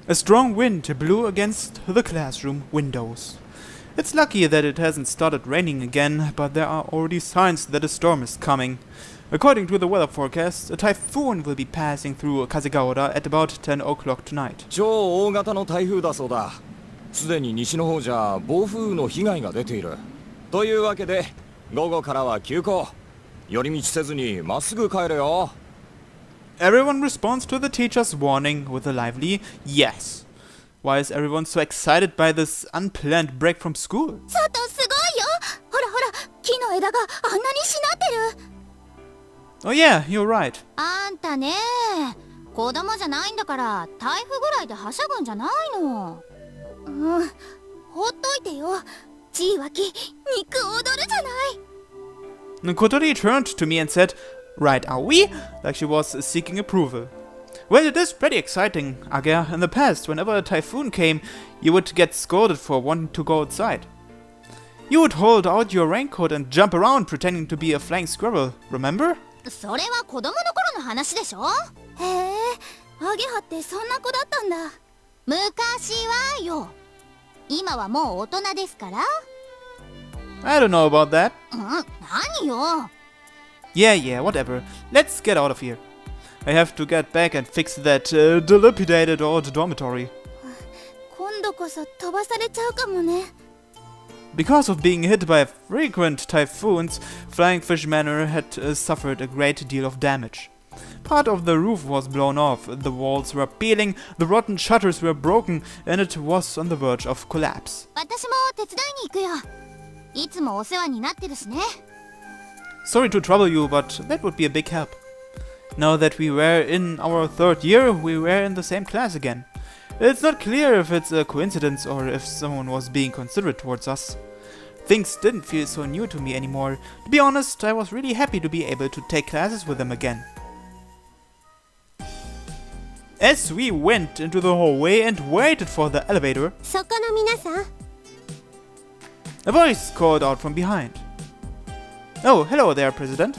A strong wind blew against the classroom windows. It's lucky that it hasn't started raining again, but there are already signs that a storm is coming. According to the weather forecast, a typhoon will be passing through Kazegawara at about 10 o'clock tonight. 超大型の台風だそうだ。すでに西の方じゃ暴風雨の被害が出ている。というわけで、午後からは休校。寄り道せずにまっすぐ帰れよ。Everyone responds to the teacher's warning with a lively yes. Why is everyone so excited by this unplanned break from school? 佐藤すごいよ。ほらほら、木の枝があんなにしなってる。Oh yeah, you're right. あんたね、子供じゃないんだから台風ぐらいではしゃぐんじゃないの。ほっといてよ。血湧き、肉踊るじゃない。Kotori turned to me and said, "Right, are we?" like she was seeking approval. Well, it is pretty exciting, Age. In the past, whenever a typhoon came, you would get scolded for wanting to go outside. You would hold out your raincoat and jump around pretending to be a flying squirrel, remember? それは子供の頃の話でしょ。へえ、アゲハってそんな子だったんだ。昔はよ。今はもう大人ですから。I don't know about that. 何よ。Yeah, whatever. Let's get out of here. I have to get back and fix that dilapidated old dormitory. 今度こそ飛ばされちゃうかもね。Because of being hit by frequent typhoons, Flying Fish Manor had suffered a great deal of damage. Part of the roof was blown off, the walls were peeling, the rotten shutters were broken, and it was on the verge of collapse. 私も手伝いに行くよ。いつもお世話になってるしね。Sorry to trouble you, but that would be a big help. Now that we were in our third year, we were in the same class again. It's not clear if it's a coincidence or if someone was being considerate towards us. Things didn't feel so new to me anymore. To be honest, I was really happy to be able to take classes with them again. As we went into the hallway and waited for the elevator, そこの皆さん。a voice called out from behind. Oh, hello there, President.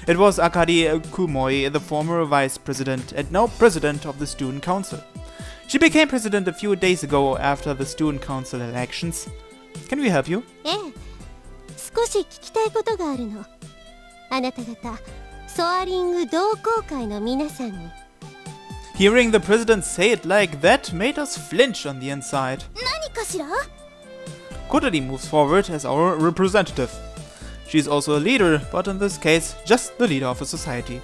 It was Akari Kumoi, the former vice president and now president of the student council. She became president a few days ago after the student council elections. Can we help you? ええ、少し聞きたいことがあるの。あなた方、ソアリング同好会の皆さんに。Hearing the president say it like that made us flinch on the inside. 何かしら？ Kotori moves forward as our representative. She's also a leader, but in this case, just the leader of a society.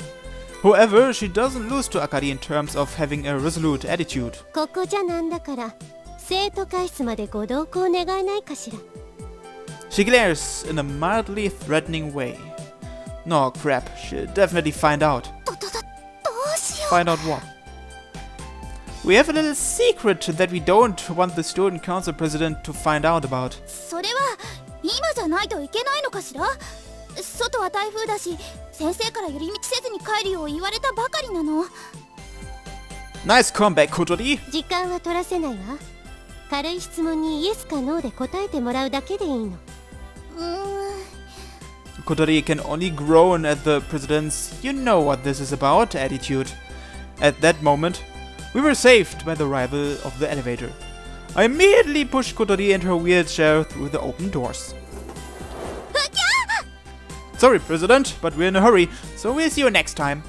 However, she doesn't lose to Akari in terms of having a resolute attitude. ここじゃなんだから、生徒会室までご同行願えないかしら。She glares in a mildly threatening way. No, crap, she'll definitely find out. どうしよう。 Find out what? We have a little secret that we don't want the student council president to find out about. それは今じゃないといけないのかしら。外は台風だし、先生から寄り道せずに帰るよう言われたばかりなの。Nice comeback, Kotori. 時間は取らせないわ。軽い質問にイエスかノーで答えてもらうだけでいいの。Kotori can only groan at the president's "you know what this is about" attitude. At that moment, we were saved by the arrival of the elevator. I immediately pushed Kotori and her wheelchair through the open doors. Sorry, President, but we're in a hurry, so we'll see you next time.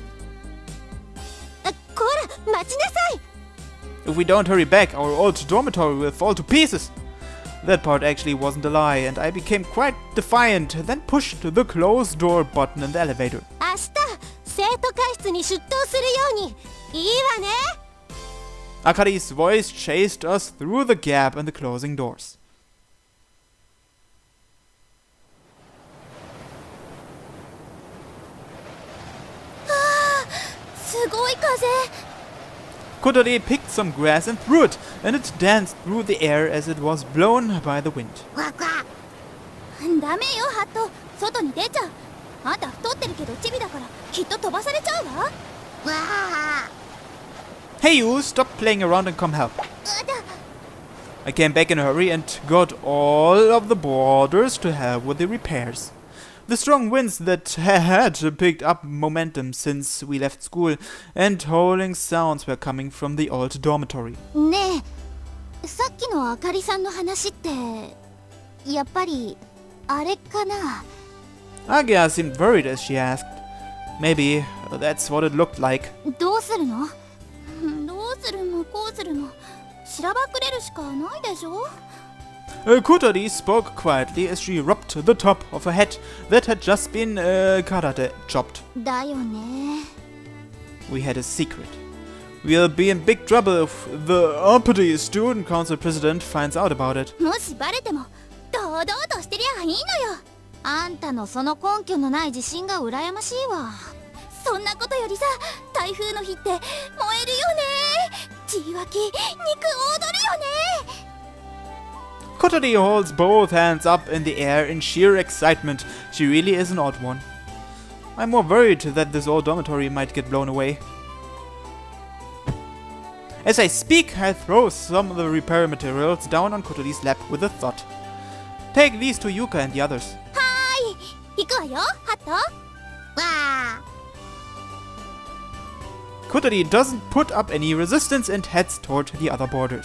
こら、待ちなさい。 If we don't hurry back, our old dormitory will fall to pieces. That part actually wasn't a lie, and I became quite defiant, then pushed the close door button in the elevator. 明日、生徒会室に出頭するように。いいわね。Akari's voice chased us through the gap in the closing doors. Kotori picked some grass and threw it, and it danced through the air as it was blown by the wind. ダメよ、ハット。外に出ちゃう。あんた太ってるけどチビだからきっと飛ばされちゃうわ。Hey you, stop playing around and come help. I came back in a hurry and got all of the boarders to help with the repairs. The strong winds that had picked up momentum since we left school, and howling sounds were coming from the old dormitory. ねえ、さっきのあかりさんの話ってやっぱりあれかな。 Agia seemed worried as she asked. Maybe that's what it looked like. どうするの？どうするもこうするもしらばっくれるしかないでしょ。Kotori spoke quietly as she rubbed the top of her head that had just been karate chopped. だよね。 We had a secret. We'll be in big trouble if the uppity student council president finds out about it. もしバレても堂々としてりゃいいのよ。あんたのその根拠のない自信が羨ましいわ。そんなことよりさ、台風の日って燃えるよね。血湧き、肉踊るよね。 Kotori holds both hands up in the air in sheer excitement. She really is an odd one. I'm more worried that this old dormitory might get blown away. As I speak, I throw some of the repair materials down on Kotori's lap with a thought. Take these to Yuka and the others. はーい、行くわよ、ハット。わあ。 Kotori doesn't put up any resistance and heads toward the other boarders.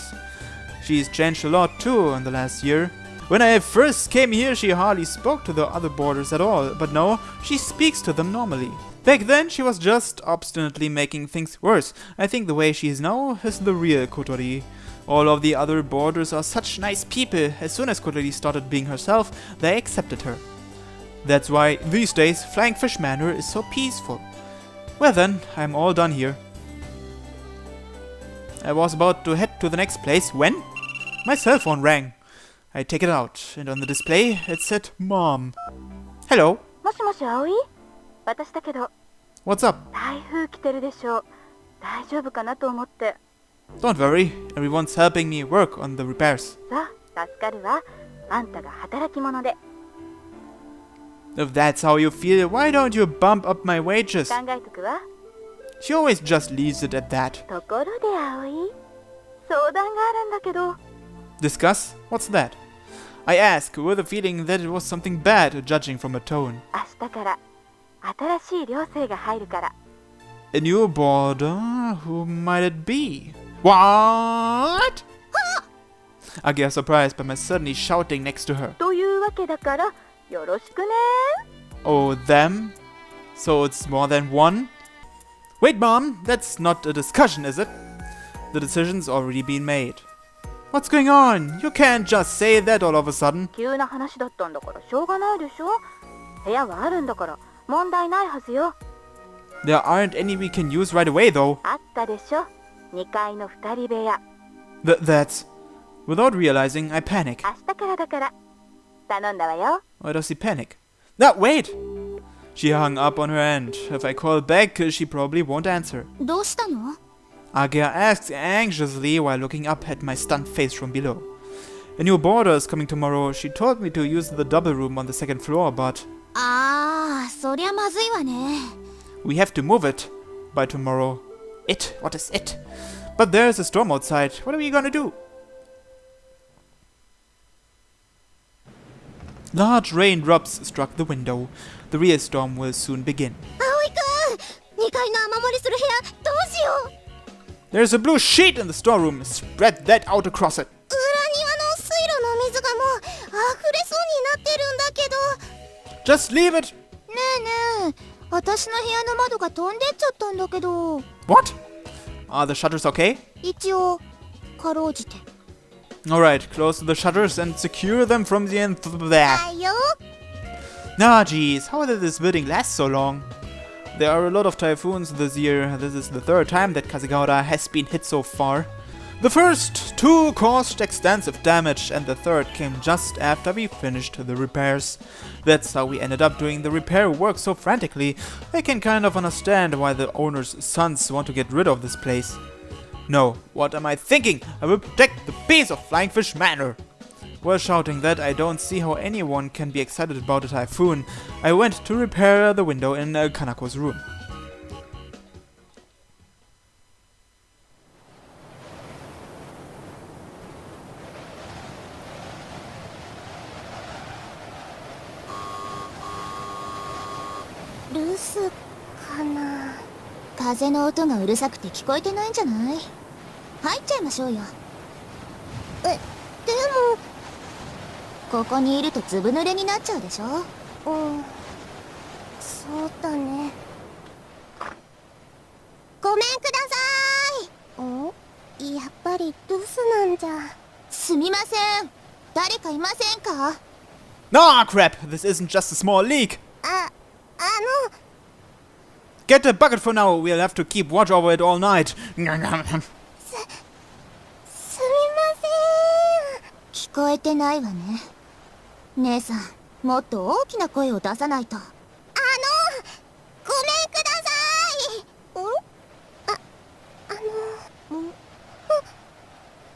She's changed a lot too in the last year. When I first came here, she hardly spoke to the other boarders at all, but now she speaks to them normally. Back then, she was just obstinately making things worse. I think the way she is now is the real Kotori. All of the other boarders are such nice people. As soon as Kotori started being herself, they accepted her. That's why, these days, Flying Fish Manor is so peaceful. Well then, I'm all done here. I was about to head to the next place when my cell phone rang. I take it out, and on the display, it said Mom. Hello. もしもし葵？私だけど What's up? 台風来てるでしょ。大丈夫かなと思って。 Don't worry, everyone's helping me work on the repairs. さあ、助かるわ。あんたが働き者で If that's how you feel, why don't you bump up my wages? 考えとくわ。 She always just leaves it at that. ところで葵、相談があるんだけど。 Discuss? What's that? I ask, with a feeling that it was something bad, judging from her tone. 明日から新しい寮生が入るから。 A new boarder? Who might it be? What? I get surprised by my suddenly shouting next to her. というわけだからよろしくね。 Oh, them? So it's more than one? Wait, Mom, that's not a discussion, is it? The decision's already been made. What's going on? You can't just say that all of a sudden. 急な話だったんだからしょうがないでしょ。部屋はあるんだから問題ないはずよ。 There aren't any we can use right away, though. あったでしょ。2階の2人部屋。 That's... Without realizing, I panic. 明日からだから頼んだわよ。 Why does he panic? No, wait! She hung up on her end. If I call back, she probably won't answer. どうしたの？ Agia asks anxiously while looking up at my stunned face from below. A new boarder is coming tomorrow. She told me to use the double room on the second floor, but... ああ、そりゃまずいわね。 We have to move it by tomorrow. It? What is it? But there's a storm outside. What are we gonna do? Large raindrops struck the window. The real storm will soon begin. 葵くん、2階の雨漏りする部屋どうしよう。 There's a blue sheet in the storeroom. Spread that out across it. 裏庭の水路の水がもう溢れそうになってるんだけど。 Just leave it. ねえねえ、私の部屋の窓が飛んでっちゃったんだけど。 What? Are the shutters okay? 一応、かろうじて。 Alright, close the shutters and secure them from the end there. はいよ。 Ah, geez, how did this building last so long? There are a lot of typhoons this year. This is the third time that Kazegawara has been hit so far. The first two caused extensive damage, and the third came just after we finished the repairs. That's how we ended up doing the repair work so frantically. I can kind of understand why the owner's sons want to get rid of this place. No, what am I thinking? I will protect the peace of Flying Fish Manor. While shouting that, I don't see how anyone can be excited about a typhoon. I went to repair the window in Kanako's room. かな。風の音がうるさくて聞こえてないんじゃない？入っちゃいましょうよ。でもここにいるとずぶ濡れになっちゃうでしょ。そうだね。ごめんください。やっぱり留守なんじゃ。すみません。誰かいませんか？ Ah, crap! This isn't just a small leak! あの Get a bucket for now, we'll have to keep watch over it all night. すみません。聞こえてないわね。姉さん、もっと大きな声を出さないと。ごめんくださ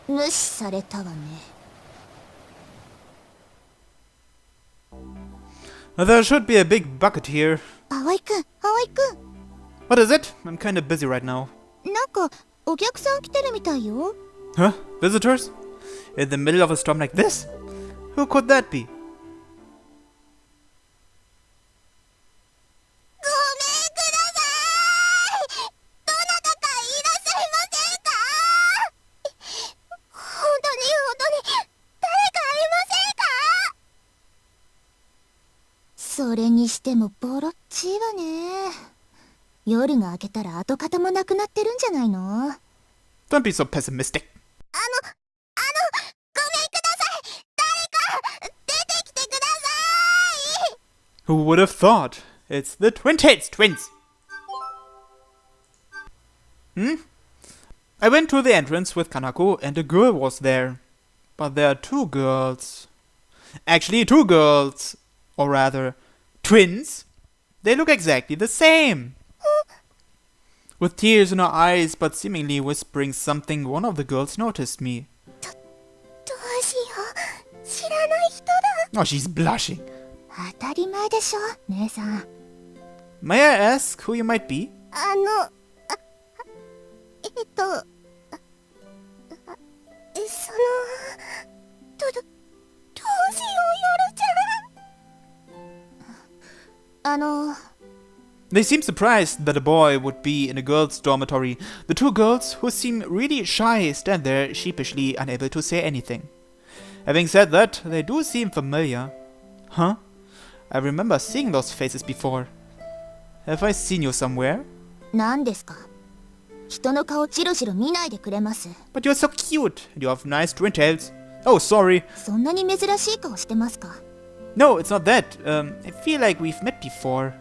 い。無視されたわね。There should be a big bucket here. 葵くん。What is it? I'm kinda busy right now. なんか、お客さん来てるみたいよ。Huh? Visitors? In the middle of a storm like this? Who could that be? ごめんください。どなたかいらっしゃいませんか？本当に誰かいませんか？それにしてもボロっちいわね。夜が明けたら跡形もなくなってるんじゃないの？ Don't be so pessimistic. ごめんください。誰か出てきてください。 Who would have thought? It's the Twin-Tails twins! I went to the entrance with Kanako and a girl was there. But there are two girls. Actually, two girls. Or rather, twins. They look exactly the same. With tears in her eyes but seemingly whispering something, one of the girls noticed me. どうしよう。知らない人だ。 Oh, she's blushing. 当たり前でしょ、姉さん。 May I ask who you might be? どうしよう、夜ちゃん。They seem surprised that a boy would be in a girls' dormitory. The two girls, who seem really shy, stand there sheepishly, unable to say anything. Having said that, they do seem familiar. Huh? I remember seeing those faces before. Have I seen you somewhere? 何ですか？人の顔じろじろ見ないでくれます。 But you're so cute, and you have nice twin tails. Oh, sorry. そんなに珍しい顔してますか？ No, it's not that. I feel like we've met before.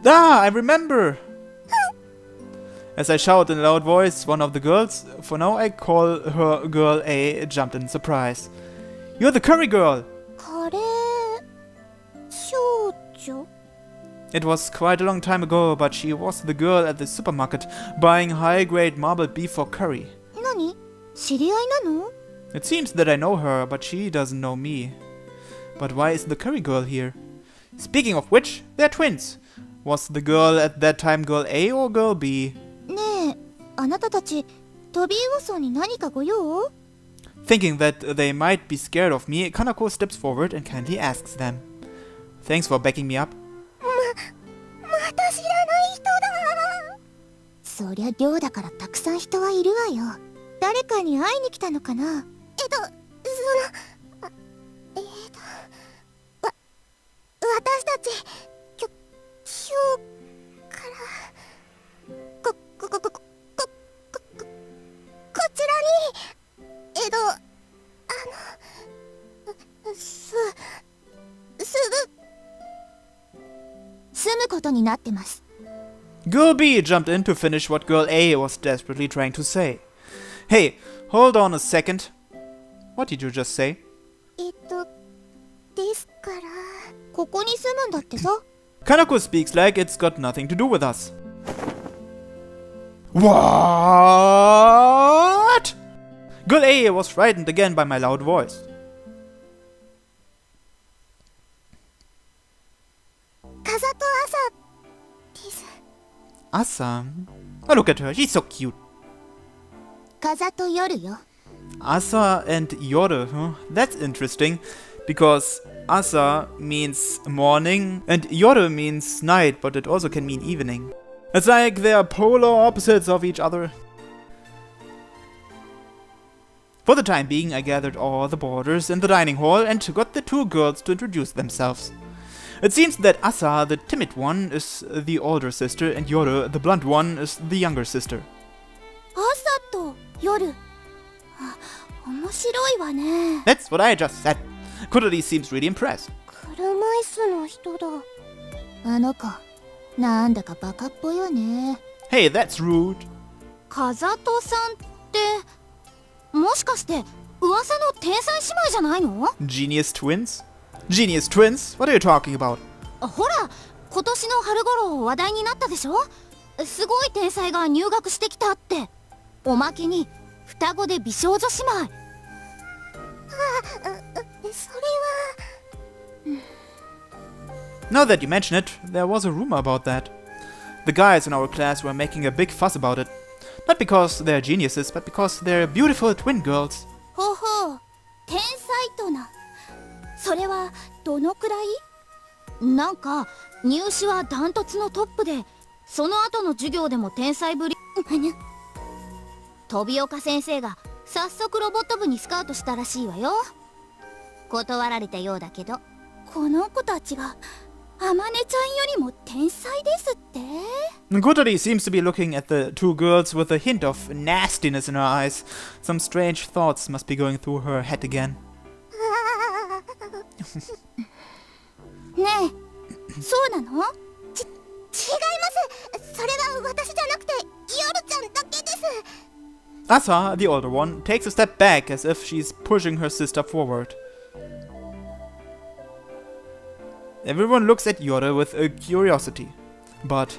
Ah, I remember! As I shout in a loud voice, one of the girls, for now I call her Girl A, jumped in surprise. You're the curry girl! カレー少女？ It was quite a long time ago, but she was the girl at the supermarket buying high-grade marbled beef for curry. 何？知り合いなの？ It seems that I know her, but she doesn't know me. But why is the curry girl here? Speaking of which, they're twins. Was the girl at that time Girl A or Girl B? ねえ、あなたたちトビウオソウに何かご用？ Thinking that they might be scared of me, Kanako steps forward and kindly asks them. Thanks for backing me up. また知らない人だ。そりゃ寮だからたくさん人はいるわよ。誰かに会いに来たのかな？私たち今日からこちらに住むことになってます。 Girl B jumped in to finish what Girl A was desperately trying to say. Hey, hold on a second. What did you just say? ですからここに住むんだってさ。 Kanako speaks like it's got nothing to do with us. What? Girl A was frightened again by my loud voice. 風と朝です。 Asa? Oh, look at her, she's so cute. 風と夜よ。 Asa and Yore, huh? That's interesting, because Asa means morning and Yoru means night, but it also can mean evening. It's like they are polar opposites of each other. For the time being, I gathered all the boarders in the dining hall and got the two girls to introduce themselves. It seems that Asa, the timid one, is the older sister, and Yoru, the blunt one, is the younger sister. 朝と夜。面白いわね。 That's what I just said. Kotori seems really impressed. 車椅子の人だ。あの子、なんだかバカっぽいわね。 Hey, that's rude. 風戸さんって、もしかして噂の天才姉妹じゃないの？ Genius twins? Genius twins? What are you talking about? ほら、今年の春頃話題になったでしょ？すごい天才が入学してきたって。おまけに双子で美少女姉妹。それは。Now that you mention it, there was a rumor about that. The guys in our class were making a big fuss about it. Not because they're geniuses, but because they're beautiful twin girls. ほほう、天才とな。それはどのくらい？なんか入試はダントツのトップで、その後の授業でも天才ぶり。飛岡先生が早速ロボット部にスカウトしたらしいわよ。断られたようだけど。この子たちがあまねちゃんよりも天才ですって？ Kotori seems to be looking at the two girls with a hint of nastiness in her eyes. Some strange thoughts must be going through her head again. ねえ、そうなの？違います。それは私じゃなくて、ヨルちゃんだけです。Asa, the older one, takes a step back as if she's pushing her sister forward. Everyone looks at Yoru with a curiosity. But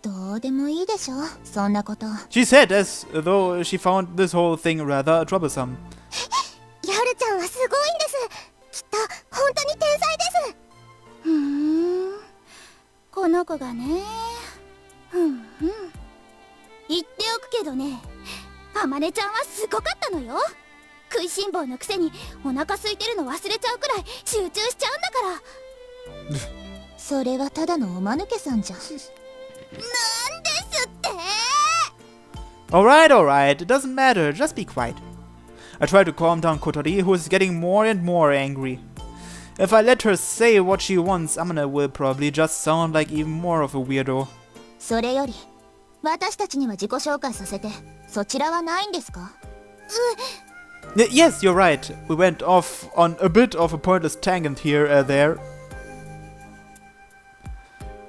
どうでもいいでしょ、そんなこと。 she said as though she found this whole thing rather troublesome. ヨルちゃんはすごいんです。きっと本当に天才です。この子がね。言っておくけどね、あまねちゃんはすごかったのよ。食いしん坊のくせにお腹空いてるの忘れちゃうくらい集中しちゃうんだから。それはただのおまぬけさんじゃん。なんですって。 Alright, alright, it doesn't matter, just be quiet. I try to calm down Kotori, who is getting more and more angry. If I let her say what she wants, Amane will probably just sound like even more of a weirdo. それより私たちには自己紹介させて、そちらはないんですか？ Yes, you're right. We went off on a bit of a pointless tangent here, there.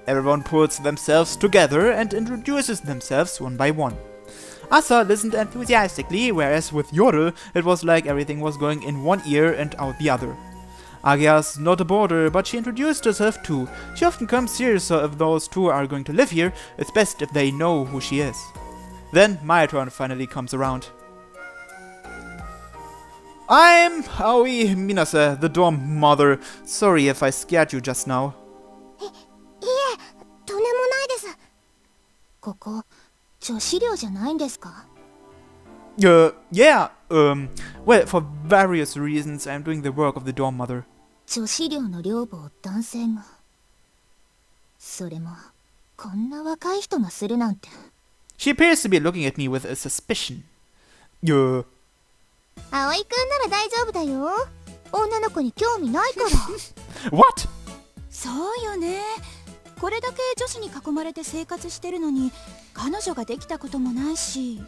Everyone puts themselves together and introduces themselves one by one. Asa listened enthusiastically, whereas with Yoru, it was like everything was going in one ear and out the other. Agia's not a boarder, but she introduced herself too. She often comes here, so if those two are going to live here, it's best if they know who she is. Then my turn finally comes around. I'm Aoi Minase, the dorm mother. Sorry if I scared you just now. いえ、とんでもないです。ここ、女子寮じゃないんですか？ Yeah, well, for various reasons, I'm doing the work of the dorm mother. 女子寮の寮母を男性が。それも、こんな若い人がするなんて。 She appears to be looking at me with a suspicion. 葵くんなら大丈夫だよ。女の子に興味ないから。What? そうよね。これだけ女子に囲まれて生活してるのに、彼女ができたこともないし。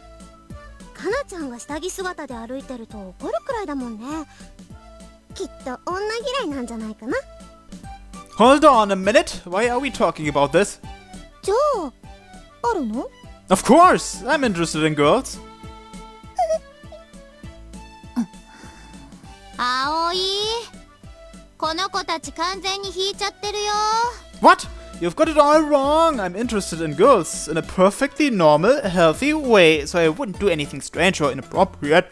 かなちゃんが下着姿で歩いてると怒るくらいだもんね。きっと女嫌いなんじゃないかな。 Hold on a minute. Why are we talking about this? じゃあ、あるの？ Of course, I'm interested in girls. 葵、この子たち完全に引いちゃってるよ。 What? You've got it all wrong. I'm interested in girls in a perfectly normal, healthy way, so I wouldn't do anything strange or inappropriate.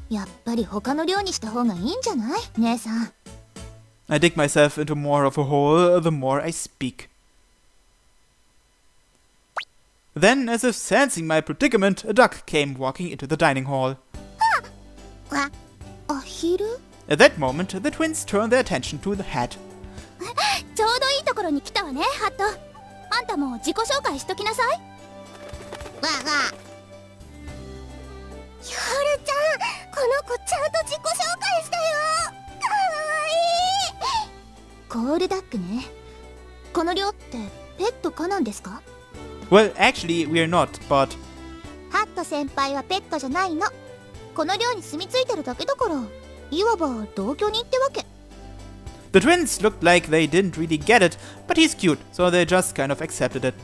やっぱり他の寮にした方がいいんじゃない？姉さん。 I dig myself into more of a hole the more I speak. Then, as if sensing my predicament, a duck came walking into the dining hall. あ、ひ昼 At that moment, the twins turned their attention to the hat. ちょうどいいところに来たわね、ハット。あんたも自己紹介しときなさい。わわ。ヨルちゃん、この子ちゃんと自己紹介したよ。かわいい。コールダックね。この寮ってペット可なんですか？ Well, actually, we are not, but ハット先輩はペットじゃないの。この寮に住み着いてるだけだから、いわば同居人ってわけ。the twins looked like they didn't really get it, but he's cute, so they just kind of accepted it.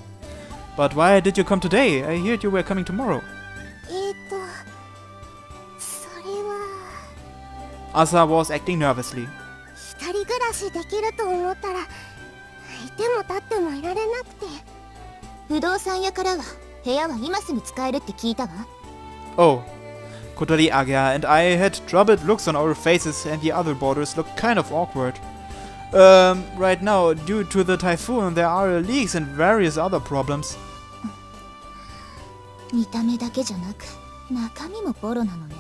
But why did you come today? I heard you were coming tomorrow. それは Asa was acting nervously. 一人暮らしできると思ったら、いても立ってもいられなくて。不動産屋からは部屋は今すぐ使えるって聞いたわ。 Oh. Kotori, Agya, and I had troubled looks on our faces, and the other boarders looked kind of awkward. Right now, due to the typhoon, there are leaks and various other problems. 見た目だけじゃなく中身もボロなのね。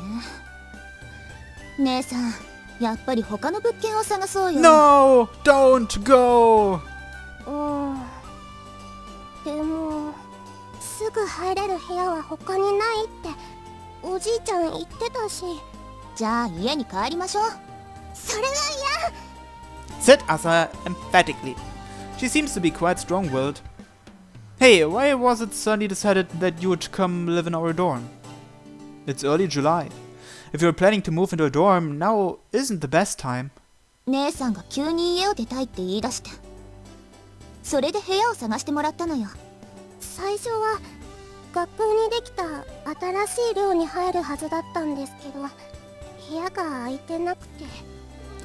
姉さん、やっぱり他の物件を探そうよ。 No! Don't go! でもすぐ入れる部屋は他にないっておじいちゃん言ってたし。じゃあ家に帰りましょう。それがsaid Asa emphatically. She seems to be quite strong-willed. Hey, why was it suddenly decided that you would come live in our dorm? It's early July. If you're planning to move into a dorm, now isn't the best time. 姉さんが急に家を出たいって言い出して、それで部屋を探してもらったのよ。最初は学校にできた新しい寮に入るはずだったんですけど、部屋が空いてなくて。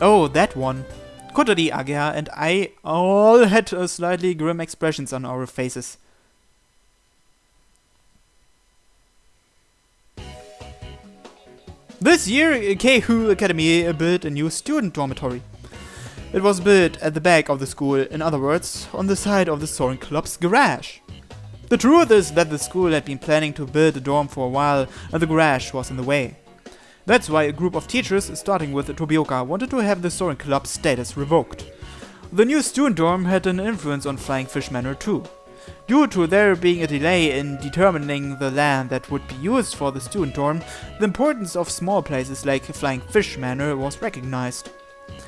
Oh, that one. Kotori, Agya, and I all had slightly grim expressions on our faces. This year, Keihu Academy built a new student dormitory. It was built at the back of the school, in other words, on the side of the Soaring Club's garage. The truth is that the school had been planning to build a dorm for a while, and the garage was in the way. That's why a group of teachers, starting with Tobioka, wanted to have the Soaring Club's status revoked. The new student dorm had an influence on Flying Fish Manor too. Due to there being a delay in determining the land that would be used for the student dorm, the importance of small places like Flying Fish Manor was recognized.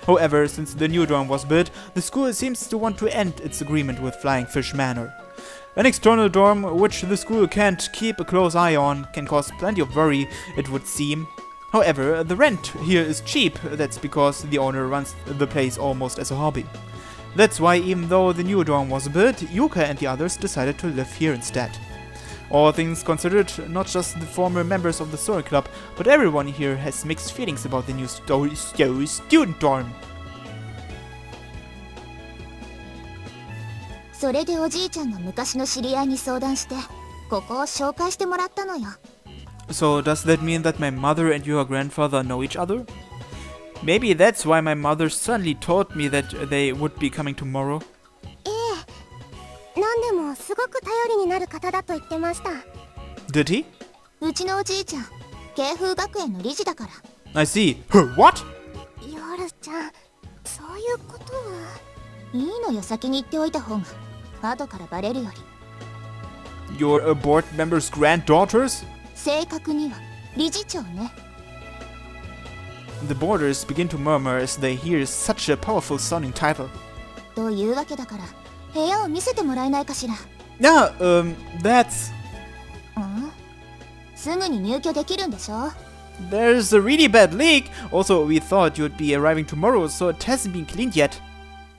However, since the new dorm was built, the school seems to want to end its agreement with Flying Fish Manor. An external dorm, which the school can't keep a close eye on, can cause plenty of worry, it would seem. However, the rent here is cheap, that's because the owner runs the place almost as a hobby. That's why even though the new dorm was built, Yuka and the others decided to live here instead. All things considered, not just the former members of the Soaring Club, but everyone here has mixed feelings about the new student dorm. それでおじいちゃんの昔の知り合いに相談して、ここを紹介してもらったのよ。So does that mean that my mother and your grandfather know each other? Maybe that's why my mother suddenly told me that they would be coming tomorrow. 何でもすごく頼りになる方だと言ってました。 Did he? うちのおじいちゃん、慶風学園の理事だから。I see. What? ヨルちゃん、そういうことは。いいのよ、先に言っておいた方が。後からバレるより。 You're a board member's granddaughters? 正確には理事長ね。 The boarders begin to murmur as they hear such a powerful sounding title. というわけだから部屋を見せてもらえないかしら。Yeah, that's... すぐに入居できるんでしょ。 There's a really bad leak. Also, we thought you'd be arriving tomorrow, so it hasn't been cleaned yet.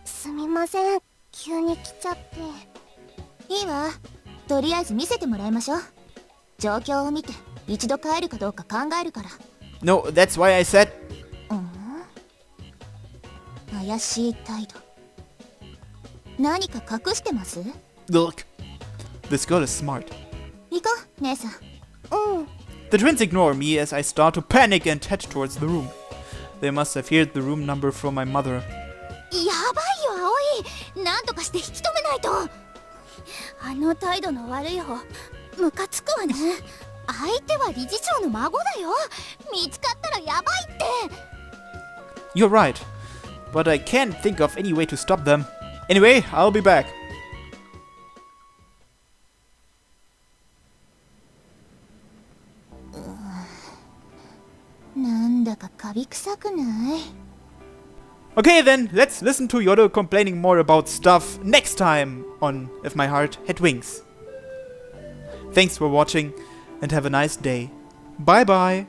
すみません、急に来ちゃって。いいわ。とりあえず見せてもらいましょう。状況を見て一度帰るかどうか考えるから。 No, that's why I said... 怪しい態度。何か隠してます？ Look. This girl is smart. 行こう、姉さん。うん。 The twins ignore me as I start to panic and head towards the room. They must have heard the room number from my mother. やばいよ、葵。なんとかして引き止めないと。あの態度の悪い方、ムカつくわね。相手は理事長の孫だよ。見つかったらやばいって。You're right. But I can't think of any way to stop them. Anyway, I'll be back. Okay then, let's listen to Yodel complaining more about stuff next time on If My Heart Had Wings. Thanks for watching and have a nice day. Bye bye.